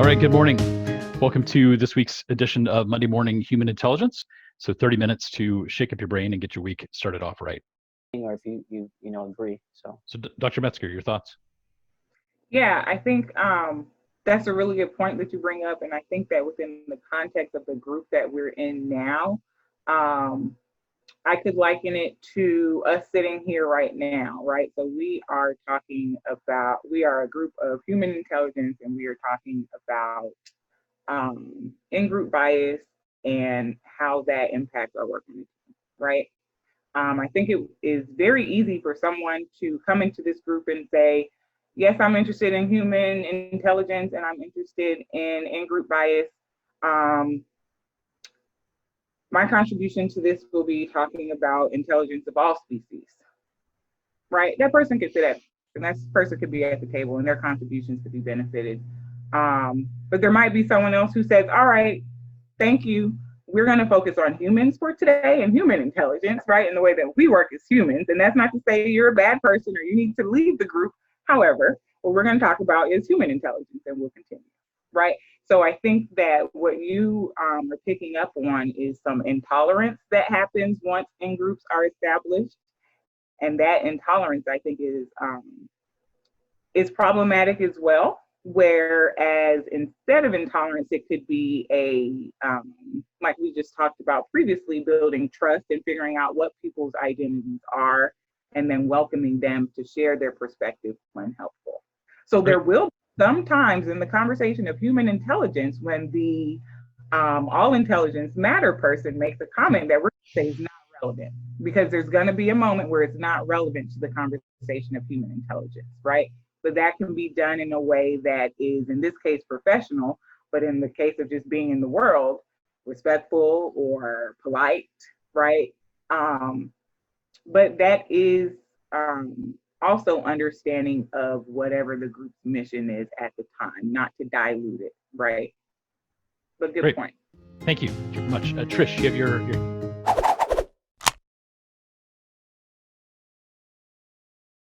All right, good morning. Welcome to this week's edition of Monday Morning Human Intelligence. So 30 minutes to shake up your brain and get your week started off right. Or if you agree. So Dr. Metzger, your thoughts? Yeah, I think that's a really good point that you bring up. And I think that within the context of the group that we're in now, I could liken it to us sitting here right now, right? So we are a group of human intelligence, and we are talking about in-group bias and how that impacts our work, right? I think it is very easy for someone to come into this group and say, yes, I'm interested in human intelligence and I'm interested in group bias. My contribution to this will be talking about intelligence of all species, right? That person could sit at, and that person could be at the table and their contributions could be benefited. But there might be someone else who says, all right, thank you. We're going to focus on humans for today and human intelligence, right? In the way that we work as humans. And that's not to say you're a bad person or you need to leave the group. However, what we're going to talk about is human intelligence, and we'll continue, right? So I think that what you are picking up on is some intolerance that happens once in groups are established. And that intolerance, I think, is problematic as well. Whereas instead of intolerance, it could be like we just talked about previously, building trust and figuring out what people's identities are, and then welcoming them to share their perspective when helpful. So there will be some times in the conversation of human intelligence when the all intelligence matter person makes a comment that we're going to say is not relevant, because there's going to be a moment where it's not relevant to the conversation of human intelligence, right? But that can be done in a way that is, in this case, professional, but in the case of just being in the world, respectful or polite, right? But that is also understanding of whatever the group's mission is at the time, not to dilute it, right? But good point. Thank you very much. Trish, you have your